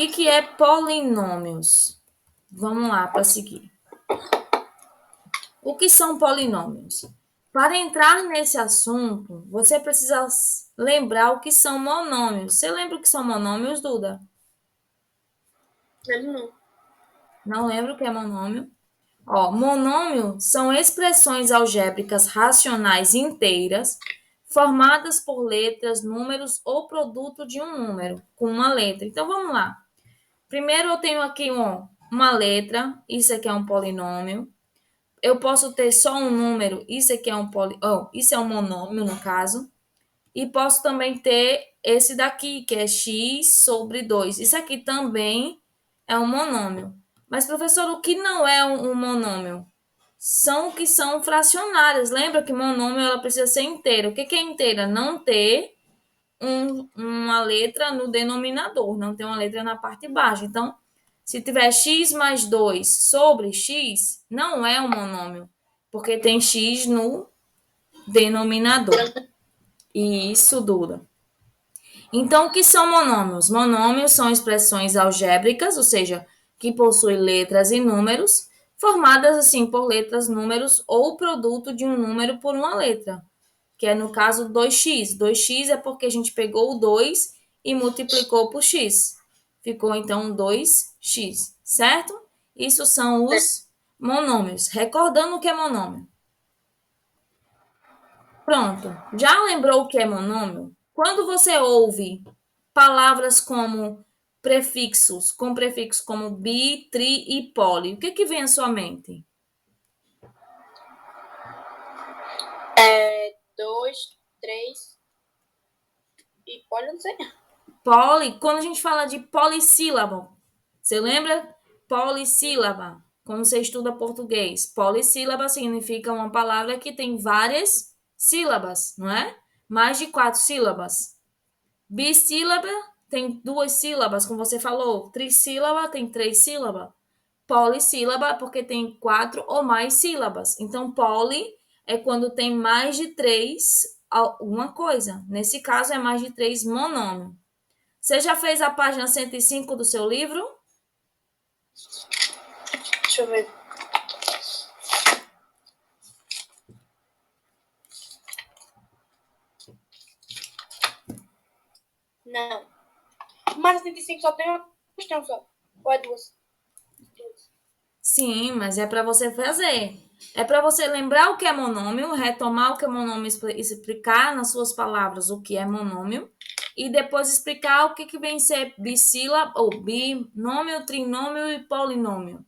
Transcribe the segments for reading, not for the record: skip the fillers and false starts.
que é polinômios? Vamos lá para seguir. O que são polinômios? Para entrar nesse assunto, você precisa lembrar o que são monômios. Você lembra o que são monômios, Duda? Não. Não lembro o que é monômio? Monômio são expressões algébricas racionais inteiras formadas por letras, números ou produto de um número com uma letra. Então, vamos lá. Primeiro, eu tenho aqui uma letra, isso aqui é um polinômio. Eu posso ter só um número, isso aqui é isso é um monômio, no caso. E posso também ter esse daqui, que é x sobre 2. Isso aqui também é um monômio. Mas, professor, o que não é um monômio? São que são fracionárias. Lembra que monômio ela precisa ser inteira. O que é inteira? Não ter uma letra no denominador, não ter uma letra na parte baixa. Então, se tiver x mais 2 sobre x, não é um monômio, porque tem x no denominador. E isso, Duda. Então, o que são monômios? Monômios são expressões algébricas, ou seja, que possuem letras e números, formadas assim por letras, números ou produto de um número por uma letra, que é no caso 2x. 2x é porque a gente pegou o 2 e multiplicou por x. Ficou então 2x, certo? Isso são os monômios. Recordando o que é monômio. Pronto. Já lembrou o que é monômio? Quando você ouve palavras como prefixos, com prefixos como bi, tri e poli, o que vem à sua mente? 2, 3 e poli, não sei. Poli, quando a gente fala de polissílabo, você lembra? Polissílaba, quando você estuda português. Polissílaba significa uma palavra que tem várias sílabas, não é? Mais de 4 sílabas. Bissílaba tem 2 sílabas, como você falou. Trissílaba tem 3 sílabas. Polissílaba porque tem 4 ou mais sílabas. Então, poli é quando tem mais de 3 alguma coisa. Nesse caso, é mais de 3 monômio. Você já fez a página 105 do seu livro? Deixa eu ver. Não. Mas 75 só tem uma questão só. Ou é duas? Sim, mas é para você fazer. É para você lembrar o que é monômio, retomar o que é monômio, explicar nas suas palavras o que é monômio e depois explicar o que vem ser bissílaba ou binômio, trinômio e polinômio.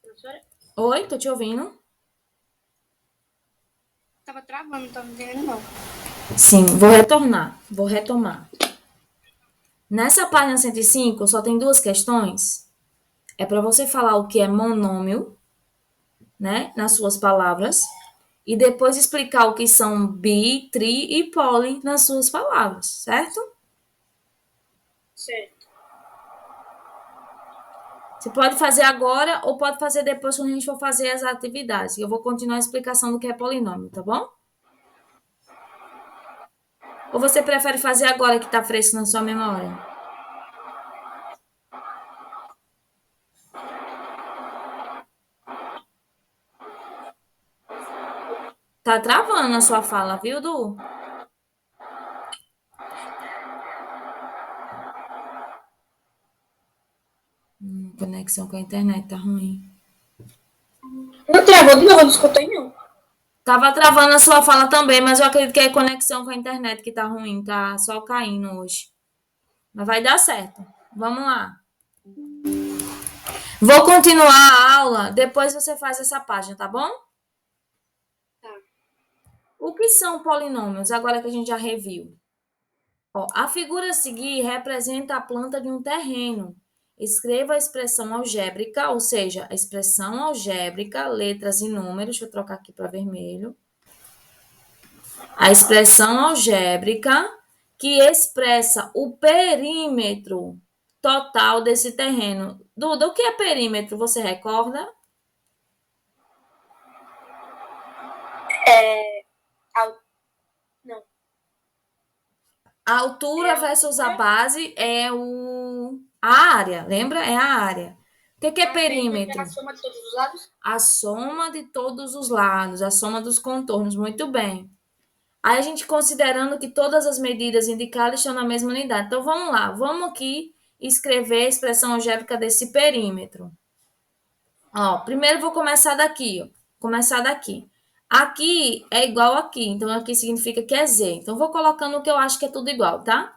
Professora? Oi, tô te ouvindo? Tava travando, não tava entendendo não. Sim, vou retomar. Nessa página 105 só tem 2 questões. É para você falar o que é monômio, né, nas suas palavras, e depois explicar o que são bi, tri e poli nas suas palavras, certo? Certo. Você pode fazer agora ou pode fazer depois quando a gente for fazer as atividades. Eu vou continuar a explicação do que é polinômio, tá bom? Ou você prefere fazer agora que está fresco na sua memória? Tá travando a sua fala, viu, Du? Conexão com a internet tá ruim. Não travou de novo, não escutei não. Tava travando a sua fala também, mas eu acredito que é conexão com a internet que tá ruim, tá só caindo hoje. Mas vai dar certo. Vamos lá. Vou continuar a aula, depois você faz essa página, tá bom? Tá. O que são polinômios, agora que a gente já reviu? A figura a seguir representa a planta de um terreno. Escreva a expressão algébrica, ou seja, a expressão algébrica, letras e números. Deixa eu trocar aqui para vermelho. A expressão algébrica que expressa o perímetro total desse terreno. Duda, o que é perímetro? Você recorda? Al- Não. A altura versus a base é a área, lembra? É a área. O que é A perímetro é a perímetro? soma de todos os lados? A soma de todos os lados, a soma dos contornos. Muito bem. Aí a gente considerando que todas as medidas indicadas estão na mesma unidade. Então vamos lá, vamos aqui escrever a expressão algébrica desse perímetro. Ó, primeiro vou começar daqui, ó. Começar daqui. Aqui é igual aqui, então aqui significa que é Z. Então vou colocando o que eu acho que é tudo igual, tá?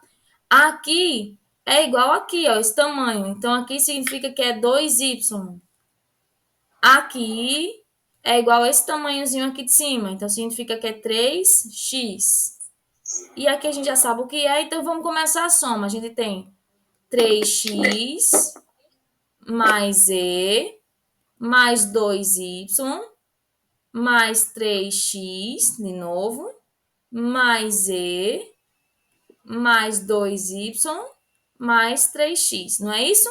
Aqui é igual aqui, ó, esse tamanho. Então aqui significa que é 2y. Aqui é igual a esse tamanhozinho aqui de cima, então significa que é 3x. E aqui a gente já sabe o que é, então vamos começar a soma. A gente tem 3x mais e mais 2y mais 3x de novo, mais e mais 2y mais 3x, não é isso?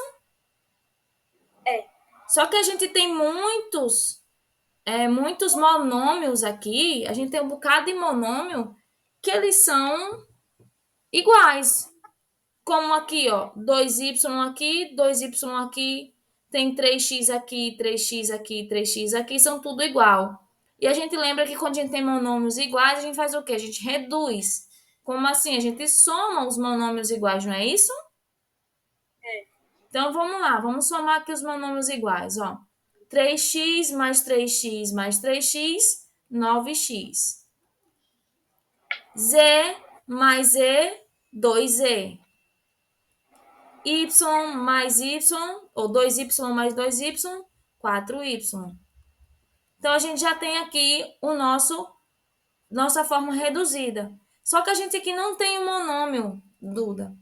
É. Só que a gente tem muitos monômios aqui, a gente tem um bocado de monômio que eles são iguais. Como aqui, ó, 2y aqui, 2y aqui, tem 3x aqui, 3x aqui, 3x aqui, são tudo igual. E a gente lembra que quando a gente tem monômios iguais, a gente faz o quê? A gente reduz. Como assim? A gente soma os monômios iguais, não é isso? É. Então vamos lá, vamos somar aqui os monômios iguais, ó. 3x mais 3x mais 3x, 9x. Z mais E, 2E. Y mais Y, ou 2Y mais 2Y, 4Y. Então, a gente já tem aqui nossa forma reduzida. Só que a gente aqui não tem um monômio, Duda.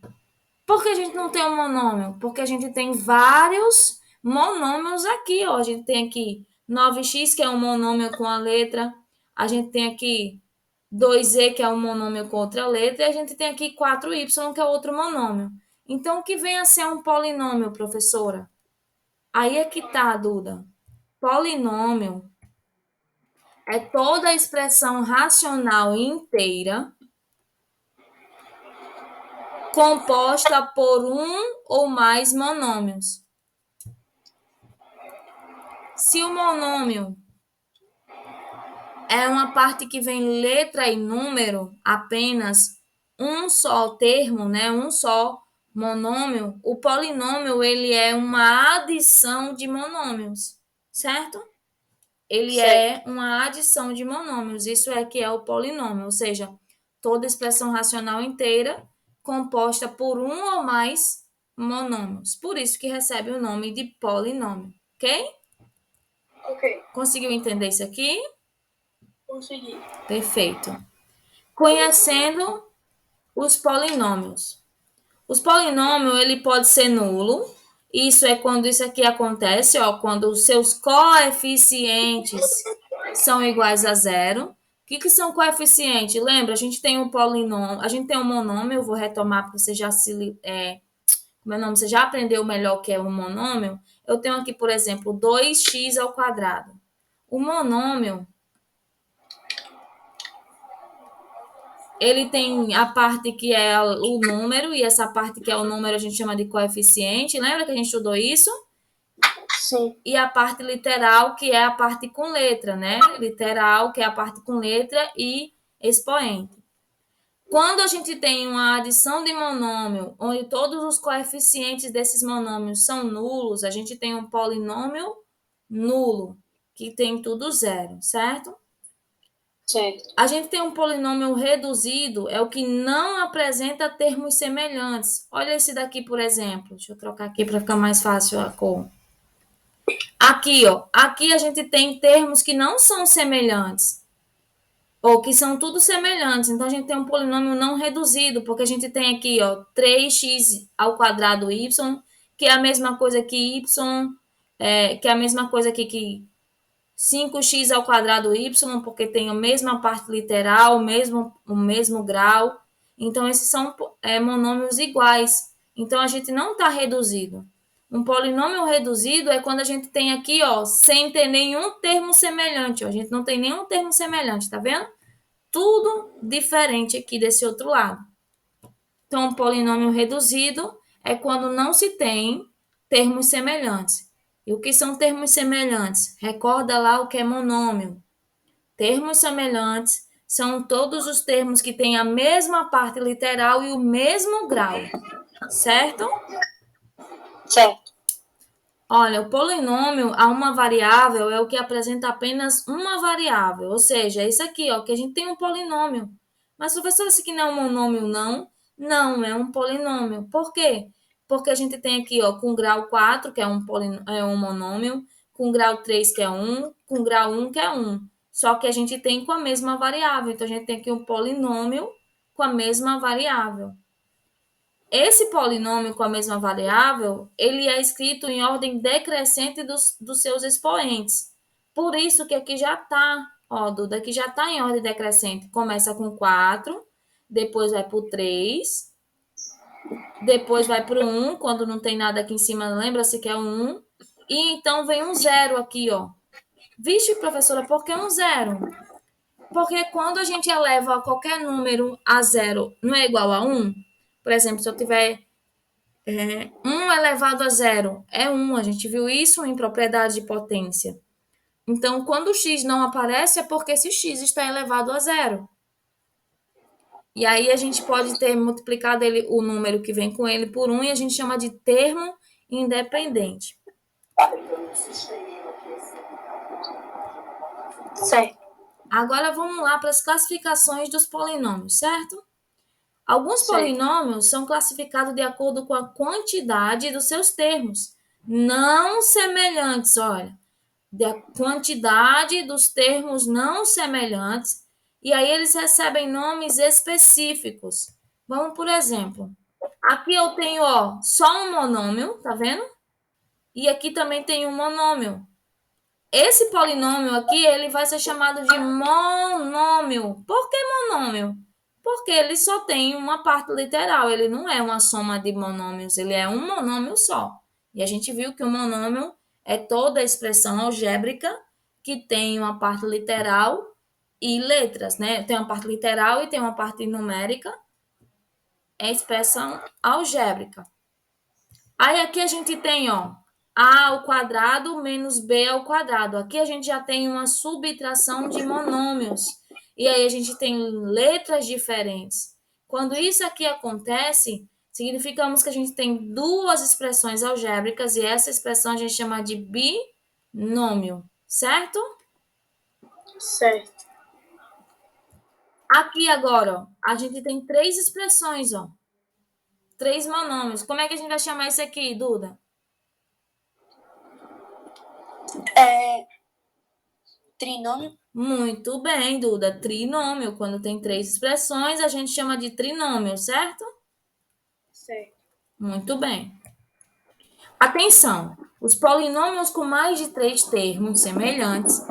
Por que a gente não tem um monômio? Porque a gente tem vários monômios aqui, ó. A gente tem aqui 9x, que é um monômio com a letra. A gente tem aqui 2e, que é um monômio com outra letra. E a gente tem aqui 4y, que é outro monômio. Então, o que vem a ser um polinômio, professora? Aí é que tá, Duda. Polinômio é toda a expressão racional inteira composta por um ou mais monômios. Se o monômio é uma parte que vem letra e número, apenas um só termo, né, um só monômio, o polinômio ele é uma adição de monômios, certo? Ele é uma adição de monômios, isso é que é o polinômio, ou seja, toda expressão racional inteira composta por um ou mais monômios. Por isso que recebe o nome de polinômio, ok? Ok. Conseguiu entender isso aqui? Consegui. Perfeito. Conhecendo os polinômios. Os polinômios, ele pode ser nulo. Isso é quando isso aqui acontece, ó, quando os seus coeficientes são iguais a zero. O que são coeficientes? Lembra, a gente tem um polinômio, a gente tem um monômio, eu vou retomar porque você já você já aprendeu melhor o que é um monômio. Eu tenho aqui, por exemplo, 2x ao quadrado. O monômio, ele tem a parte que é o número, e essa parte que é o número a gente chama de coeficiente. Lembra que a gente estudou isso? Sim. E a parte literal, que é a parte com letra, né? Literal, que é a parte com letra, e expoente. Quando a gente tem uma adição de monômio, onde todos os coeficientes desses monômios são nulos, a gente tem um polinômio nulo, que tem tudo zero, certo? Certo. A gente tem um polinômio reduzido, é o que não apresenta termos semelhantes. Olha esse daqui, por exemplo. Deixa eu trocar aqui para ficar mais fácil a cor. Aqui, ó. Aqui a gente tem termos que não são semelhantes. Ou que são tudo semelhantes. Então, a gente tem um polinômio não reduzido, porque a gente tem aqui, ó, 3x ao quadrado y, que é a mesma coisa que y, que é a mesma coisa aqui que 5x ao quadrado y, porque tem a mesma parte literal, o mesmo grau. Então, esses são monômios iguais. Então, a gente não está reduzido. Um polinômio reduzido é quando a gente tem aqui, ó, sem ter nenhum termo semelhante. Ó. A gente não tem nenhum termo semelhante, tá vendo? tudo diferente aqui desse outro lado. Então, um polinômio reduzido é quando não se tem termos semelhantes. E o que são termos semelhantes? Recorda lá o que é monômio. Termos semelhantes são todos os termos que têm a mesma parte literal e o mesmo grau, certo? Certo. Olha, o polinômio a uma variável é o que apresenta apenas uma variável, ou seja, é isso aqui, ó, que a gente tem um polinômio. Mas, professor, isso aqui não é um monômio, não? Não, é um polinômio. Por quê? Porque a gente tem aqui, ó, com grau 4, que é um monômio, com grau 3, que é 1, com grau 1, que é 1. Só que a gente tem com a mesma variável. Então, a gente tem aqui um polinômio com a mesma variável. Esse polinômio com a mesma variável, ele é escrito em ordem decrescente dos seus expoentes. Por isso que aqui já está, ó, Duda, aqui já está em ordem decrescente. Começa com 4, depois vai para o 3, depois vai para o 1, quando não tem nada aqui em cima, lembra-se que é o 1. E então vem um 0 aqui, ó. Vixe, professora, por que um 0? Porque quando a gente eleva qualquer número a 0, não é igual a 1? Por exemplo, se eu tiver 1 elevado a 0 é 1. A gente viu isso em propriedade de potência. Então, quando o x não aparece, é porque esse x está elevado a 0. E aí a gente pode ter multiplicado o número que vem com ele por 1 e a gente chama de termo independente. Certo. Agora vamos lá para as classificações dos polinômios, certo? Alguns polinômios são classificados de acordo com a quantidade dos seus termos, não semelhantes, olha. Da quantidade dos termos não semelhantes, e aí eles recebem nomes específicos. Vamos, por exemplo, aqui eu tenho, ó, só um monômio, tá vendo? E aqui também tem um monômio. Esse polinômio aqui, ele vai ser chamado de monômio. Por que monômio? Porque ele só tem uma parte literal, ele não é uma soma de monômios, ele é um monômio só. E a gente viu que o monômio é toda a expressão algébrica que tem uma parte literal e letras, né? Tem uma parte literal e tem uma parte numérica, é expressão algébrica. Aí aqui a gente tem, ó, a ao quadrado menos b ao quadrado. Aqui a gente já tem uma subtração de monômios. E aí a gente tem letras diferentes. Quando isso aqui acontece, significamos que a gente tem duas expressões algébricas e essa expressão a gente chama de binômio, certo? Certo. Aqui agora, ó, a gente tem três expressões, ó. Três monômios. Como é que a gente vai chamar isso aqui, Duda? Trinômio. Muito bem, Duda. Trinômio. Quando tem três expressões, a gente chama de trinômio, certo? Certo. Muito bem. Atenção! Os polinômios com mais de três termos semelhantes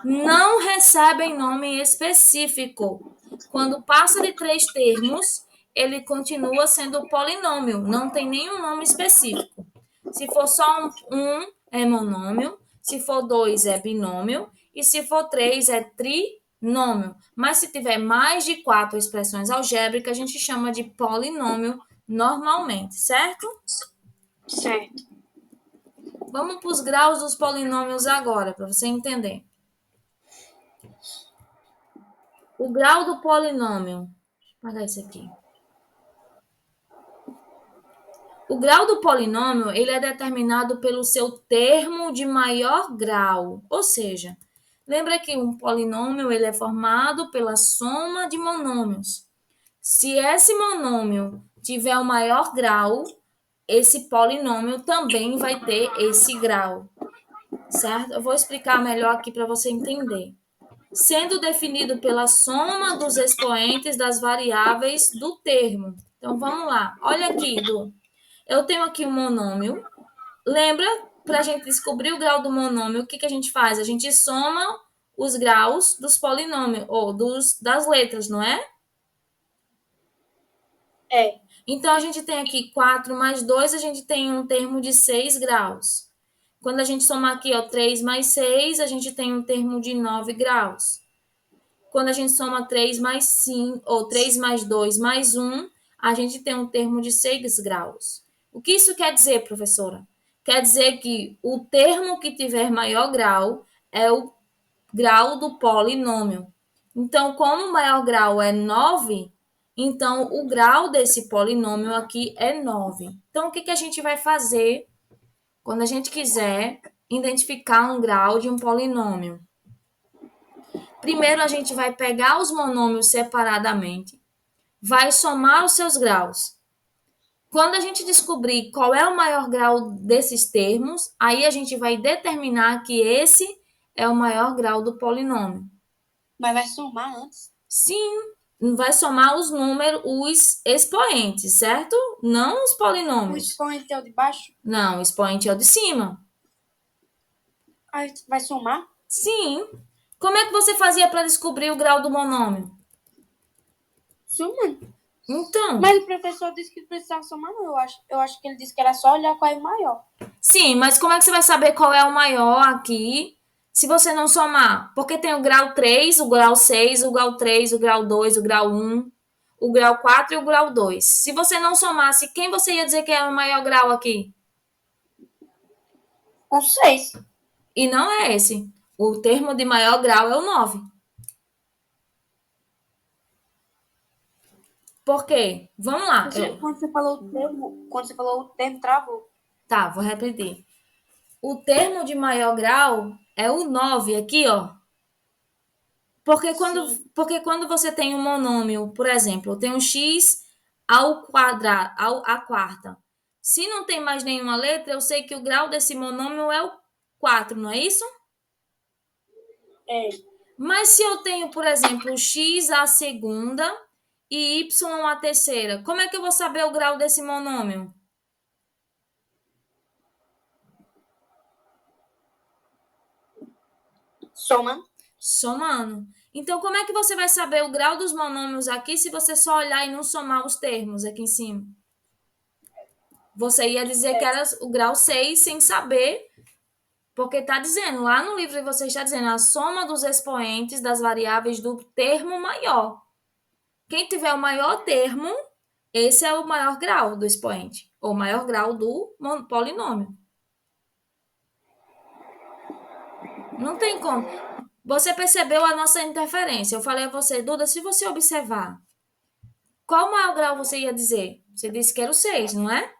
não recebem nome específico. Quando passa de três termos, ele continua sendo polinômio, não tem nenhum nome específico. Se for só um é monômio, se for dois é binômio e se for três é trinômio. Mas se tiver mais de quatro expressões algébricas, a gente chama de polinômio normalmente, certo? Certo. Vamos para os graus dos polinômios agora, para você entender. O grau do polinômio. Vou apagar isso aqui. O grau do polinômio ele é determinado pelo seu termo de maior grau. Ou seja, lembra que um polinômio ele é formado pela soma de monômios. Se esse monômio tiver o maior grau, esse polinômio também vai ter esse grau. Certo? Eu vou explicar melhor aqui para você entender. Sendo definido pela soma dos expoentes das variáveis do termo. Então, vamos lá. Olha aqui, Du. Eu tenho aqui um monômio. Lembra, para a gente descobrir o grau do monômio, o que a gente faz? A gente soma os graus dos polinômios, ou das letras, não é? É. Então, a gente tem aqui 4 mais 2, a gente tem um termo de 6 graus. Quando a gente somar aqui, ó, 3 mais 6, a gente tem um termo de 9 graus. Quando a gente soma 3 mais 5, ou 3 mais 2 mais 1, a gente tem um termo de 6 graus. O que isso quer dizer, professora? Quer dizer que o termo que tiver maior grau é o grau do polinômio. Então, como o maior grau é 9, então o grau desse polinômio aqui é 9. Então, o que, que a gente vai fazer quando a gente quiser identificar um grau de um polinômio? Primeiro, a gente vai pegar os monômios separadamente, vai somar os seus graus. Quando a gente descobrir qual é o maior grau desses termos, aí a gente vai determinar que esse é o maior grau do polinômio. Mas vai somar antes? Sim, vai somar os números, os expoentes, certo? Não os O polinômios. expoente é o de baixo? Não, o expoente é o de cima. Aí vai somar? Sim. Como é que você fazia para descobrir o grau do monômio? Somando. Então, Mas o professor disse que precisava somar, não. Eu acho que ele disse que era só olhar qual é o maior. sim, mas como é que você vai saber qual é o maior aqui se você não somar? Porque tem o grau 3, o grau 6, o grau 3, o grau 2, o grau 1, o grau 4 e o grau 2. Se você não somasse, quem você ia dizer que é o maior grau aqui? Com 6. E não é esse. O termo de maior grau é o 9. Por quê? Vamos lá. Quando você falou o termo, travou. Tá, vou repetir. O termo de maior grau é o 9 aqui, ó. Porque quando, Sim. porque quando você tem um monômio, por exemplo, tem um x ao quadrado, à quarta. Se não tem mais nenhuma letra, eu sei que o grau desse monômio é o 4, não é isso? É. Mas se eu tenho, por exemplo, x à segunda e y à terceira, como é que eu vou saber o grau desse monômio? Soma. Somando. Então, como é que você vai saber o grau dos monômios aqui se você só olhar e não somar os termos aqui em cima? Você ia dizer que era o grau 6 sem saber, porque está dizendo, lá no livro você está dizendo a soma dos expoentes das variáveis do termo maior. Quem tiver o maior termo, esse é o maior grau do expoente, ou maior grau do polinômio. Não tem como. Você percebeu a nossa interferência. Eu falei a você, Duda, se você observar, qual maior grau você ia dizer? Você disse que era o 6, não é?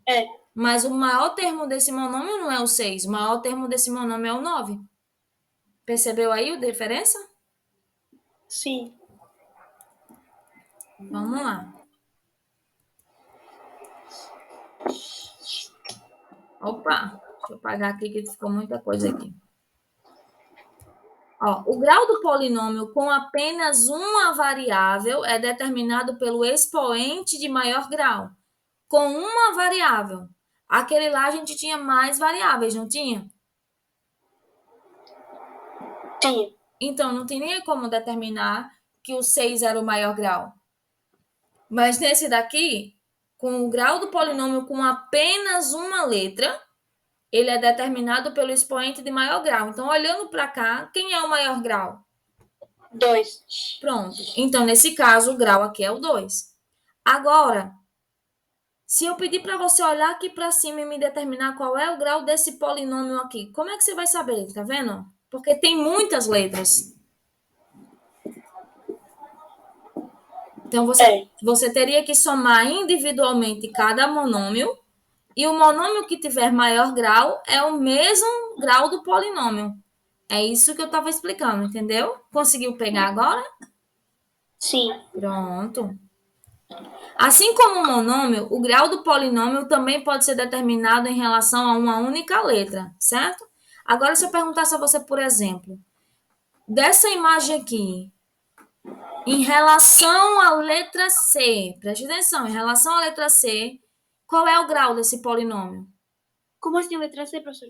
É. Mas o maior termo desse monômio não é o 6. O maior termo desse monômio é o 9. Percebeu aí a diferença? Sim. Vamos lá. Opa, deixa eu apagar aqui que ficou muita coisa aqui. Ó, o grau do polinômio com apenas uma variável é determinado pelo expoente de maior grau. Com uma variável. Aquele lá a gente tinha mais variáveis, não tinha? Tinha. Então, não tem nem como determinar que o 6 era o maior grau. Mas nesse daqui, com o grau do polinômio com apenas uma letra, ele é determinado pelo expoente de maior grau. Então, olhando para cá, quem é o maior grau? 2. Pronto. Então, nesse caso, o grau aqui é o 2. Agora, se eu pedir para você olhar aqui para cima e me determinar qual é o grau desse polinômio aqui, como é que você vai saber? Tá vendo? Porque tem muitas letras. Então, você teria que somar individualmente cada monômio, e o monômio que tiver maior grau é o mesmo grau do polinômio. É isso que eu estava explicando, entendeu? Conseguiu pegar agora? Sim. Pronto. Assim como o monômio, o grau do polinômio também pode ser determinado em relação a uma única letra, certo? Agora, se eu perguntasse a você, por exemplo, dessa imagem aqui, em relação à letra C, preste atenção, em relação à letra C, qual é o grau desse polinômio? Como assim, letra C, professor?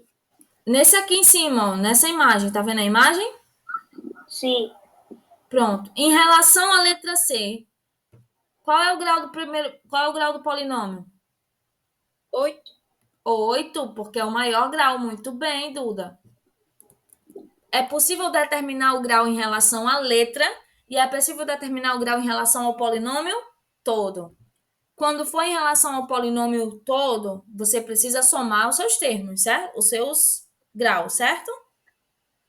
Nesse aqui em cima, ó, nessa imagem, tá vendo a imagem? Sim. Pronto. Em relação à letra C, qual é o grau do primeiro, qual é o grau do polinômio? 8. 8, porque é o maior grau. Muito bem, Duda. é possível determinar o grau em relação à letra e é possível determinar o grau em relação ao polinômio todo. Quando for em relação ao polinômio todo, você precisa somar os seus termos, certo? Os seus graus, certo?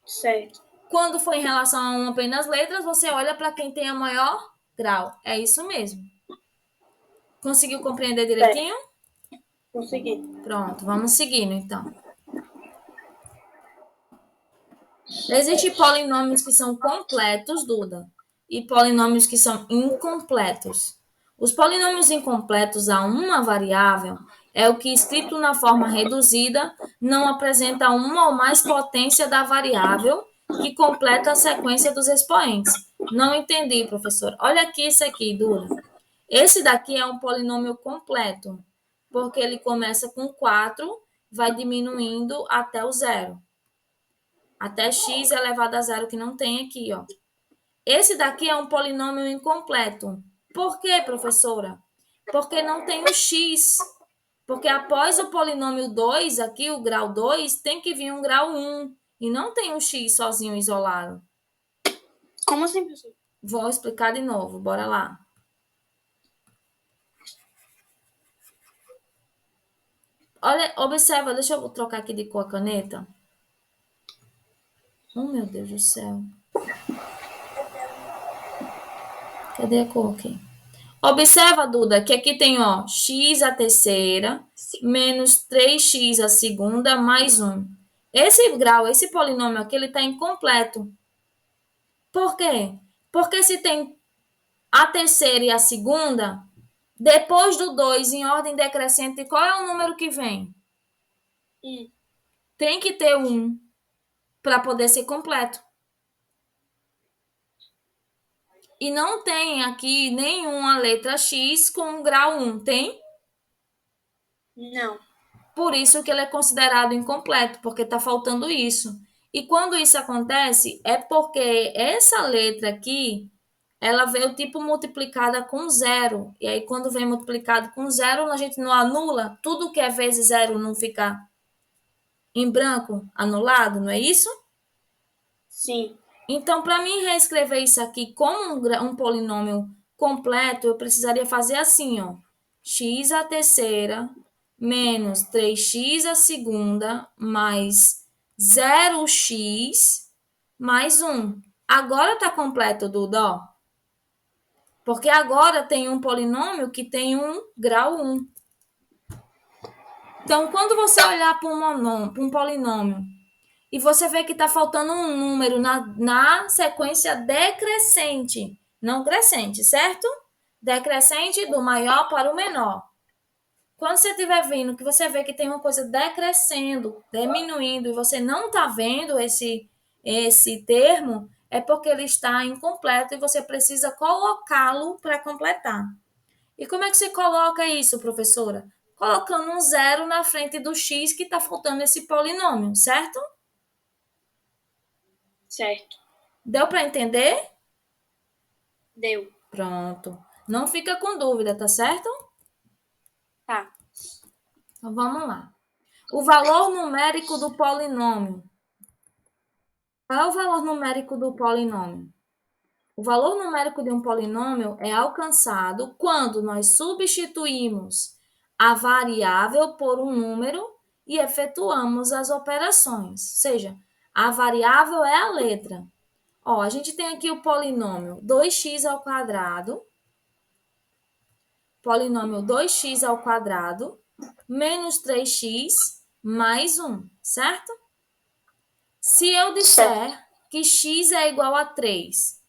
Certo. Quando for em relação a uma apenas letras, você olha para quem tem a maior grau. É isso mesmo. Conseguiu compreender direitinho? Consegui. Pronto, vamos seguindo então. Existem polinômios que são completos, Duda, e polinômios que são incompletos. Os polinômios incompletos a uma variável é o que, escrito na forma reduzida, não apresenta uma ou mais potência da variável que completa a sequência dos expoentes. Não entendi, professor. Olha aqui isso aqui, Duda. Esse daqui é um polinômio completo, porque ele começa com 4, vai diminuindo até o zero. Até x elevado a zero, que não tem aqui, ó. Esse daqui é um polinômio incompleto. Por quê, professora? Porque não tem o x. Porque após o polinômio 2, aqui o grau 2, tem que vir um grau 1. E não tem um x sozinho, isolado. Como assim, professor? Vou explicar de novo, bora lá. Olha, observa, deixa eu trocar aqui de cor a caneta. Oh, meu Deus do céu. Cadê a cor aqui? Observa, Duda, que aqui tem, ó, x a terceira, menos 3x a segunda, mais 1. Esse grau, esse polinômio aqui, ele está incompleto. Por quê? Porque se tem a terceira e a segunda, depois do 2, em ordem decrescente, qual é o número que vem? Tem que ter 1 para poder ser completo. E não tem aqui nenhuma letra X com grau 1, tem? Não. Por isso que ele é considerado incompleto, porque está faltando isso. E quando isso acontece, é porque essa letra aqui, ela veio tipo multiplicada com zero. E aí, quando vem multiplicado com zero, a gente não anula. Tudo que é vezes zero não fica em branco, anulado, não é isso? Sim. Então, para mim reescrever isso aqui como um polinômio completo, eu precisaria fazer assim, ó. X a terceira menos 3x a segunda mais 0x mais 1. Agora está completo, Duda, ó. Porque agora tem um polinômio que tem um grau 1. Então, quando você olhar para um polinômio e você vê que está faltando um número na sequência decrescente, não crescente, certo? Decrescente do maior para o menor. Quando você estiver vendo que você vê que tem uma coisa decrescendo, diminuindo, e você não está vendo esse termo, é porque ele está incompleto e você precisa colocá-lo para completar. E como é que você coloca isso, professora? Colocando um zero na frente do x que está faltando esse polinômio, certo? Certo. Deu para entender? Deu. Pronto. Não fica com dúvida, tá certo? Tá. Então vamos lá. O valor numérico do polinômio. Qual é o valor numérico do polinômio? O valor numérico de um polinômio é alcançado quando nós substituímos a variável por um número e efetuamos as operações. Ou seja, a variável é a letra. Ó, a gente tem aqui o polinômio 2x ao quadrado, polinômio 2x ao quadrado, menos 3x mais 1, certo? Se eu disser que x é igual a 3,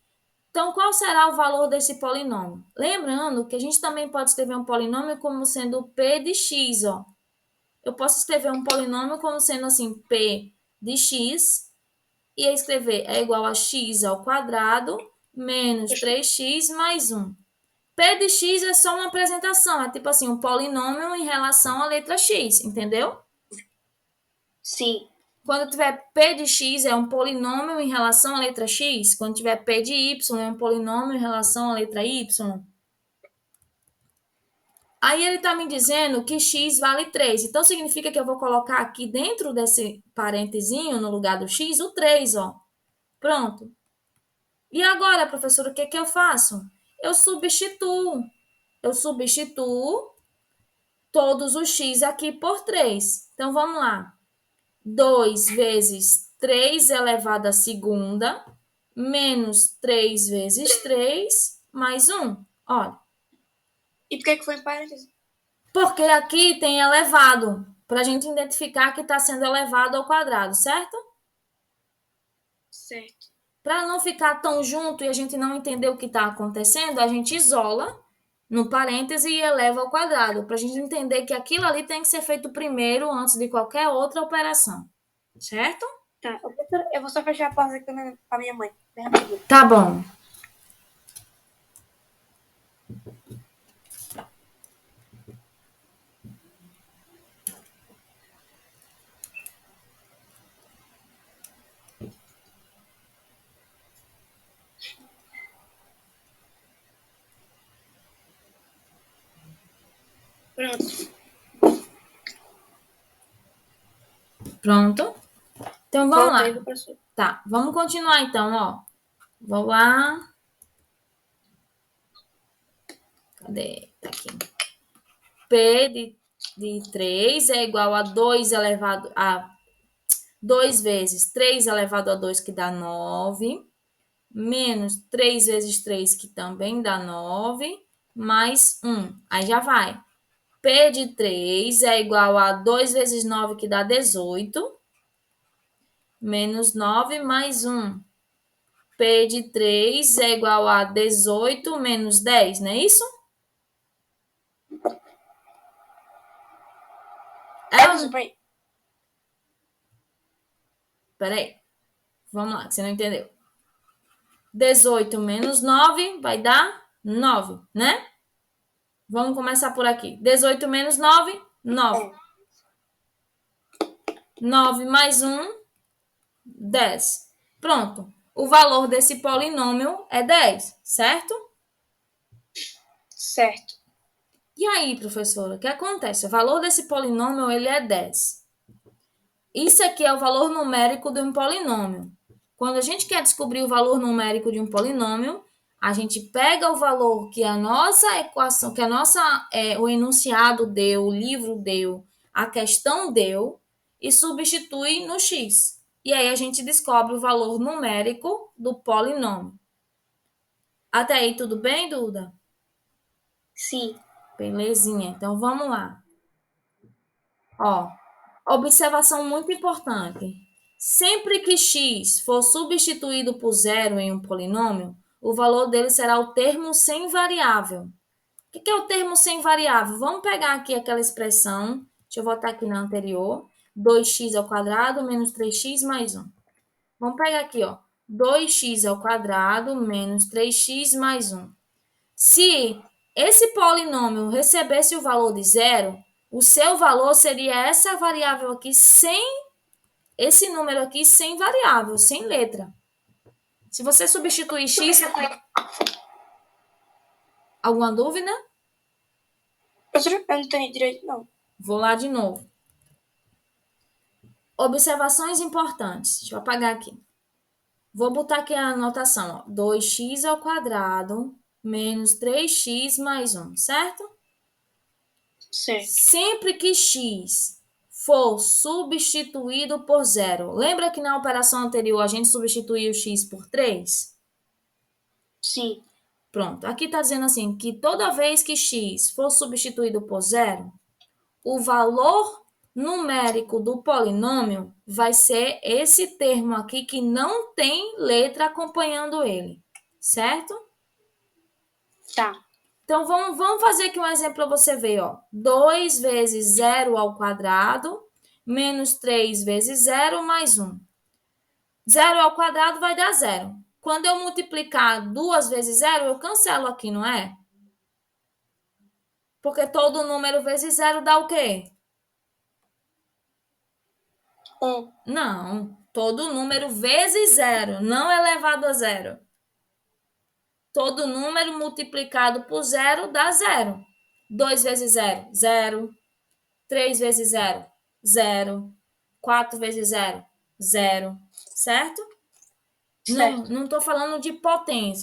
então qual será o valor desse polinômio? Lembrando que a gente também pode escrever um polinômio como sendo p de x, ó. Eu posso escrever um polinômio como sendo assim, p de x, e escrever é igual a x ao quadrado menos 3x mais 1. P de x é só uma apresentação, é tipo assim, um polinômio em relação à letra x, entendeu? Sim. Quando tiver P de x é um polinômio em relação à letra x, quando tiver P de y é um polinômio em relação à letra y. Aí ele está me dizendo que x vale 3, então significa que eu vou colocar aqui dentro desse parentezinho, no lugar do x, o 3, ó. Pronto. E agora, professora, o que que eu faço? Eu substituo. Eu substituo todos os x aqui por 3. Então, vamos lá. 2 vezes 3 elevado à segunda, menos 3 vezes 3, mais 1. Olha, E por que foi em parênteses? porque aqui tem elevado, para a gente identificar que está sendo elevado ao quadrado, certo? Certo. Para não ficar tão junto e a gente não entender o que está acontecendo, a gente isola no parêntese e eleva ao quadrado, para a gente entender que aquilo ali tem que ser feito primeiro antes de qualquer outra operação, certo? Tá, professora, eu vou só fechar a porta aqui com a minha mãe. Tá bom. Pronto. Pronto? Então vamos Volta aí, lá. professor. Tá, vamos continuar então, ó. Vou lá. Cadê? Tá aqui. P de 3 é igual a 2 elevado a 2 vezes 3 elevado a 2, que dá 9, menos 3 vezes 3, que também dá 9, mais 1. Aí já vai. P de 3 é igual a 2 vezes 9, que dá 18, menos 9 mais 1. P de 3 é igual a 18 menos 10, não é isso? Professor, peraí. Peraí, vamos lá, que você não entendeu. 18 menos 9 vai dar 9, né? Vamos começar por aqui. 18 menos 9, 9. 9 mais 1, 10. Pronto. O valor desse polinômio é 10, certo? Certo. E aí, professora, o que acontece? O valor desse polinômio ele é 10. Isso aqui é o valor numérico de um polinômio. Quando a gente quer descobrir o valor numérico de um polinômio, a gente pega o valor que a nossa equação, que o enunciado deu, o livro deu, a questão deu, e substitui no x. E aí a gente descobre o valor numérico do polinômio. Até aí tudo bem, Duda? Sim. Belezinha. Então vamos lá. Ó, observação muito importante. Sempre que x for substituído por zero em um polinômio, o valor dele será o termo sem variável. O que é o termo sem variável? Vamos pegar aqui aquela expressão, deixa eu voltar aqui na anterior, 2x ao quadrado menos 3x mais 1. Vamos pegar aqui, ó, 2x ao quadrado menos 3x mais 1. Se esse polinômio recebesse o valor de zero, o seu valor seria essa variável aqui sem esse número aqui sem variável, sem letra. Se você substituir x, alguma dúvida? Professor, eu não entendi direito, não. Vou lá de novo. Observações importantes. Deixa eu apagar aqui. Vou botar aqui a anotação, ó. 2x ao quadrado menos 3x mais 1, certo? Certo. Sempre que x for substituído por zero. Lembra que na operação anterior a gente substituiu x por 3? Sim. Pronto. Aqui está dizendo assim, que toda vez que x for substituído por zero, o valor numérico do polinômio vai ser esse termo aqui que não tem letra acompanhando ele, certo? Tá. Então, vamos fazer aqui um exemplo para você ver, ó. 2 vezes 0 ao quadrado, menos 3 vezes 0, mais 1. 0 ao quadrado vai dar 0. Quando eu multiplicar 2 vezes 0, eu cancelo aqui, não é? Porque todo número vezes 0 dá o quê? 1. Não, todo número vezes 0, não elevado a 0. Todo número multiplicado por 0 dá 0. 2 vezes 0, 0. 3 vezes 0, 0. 4 vezes 0, 0. Certo? Não, Certo. não estou falando de potência.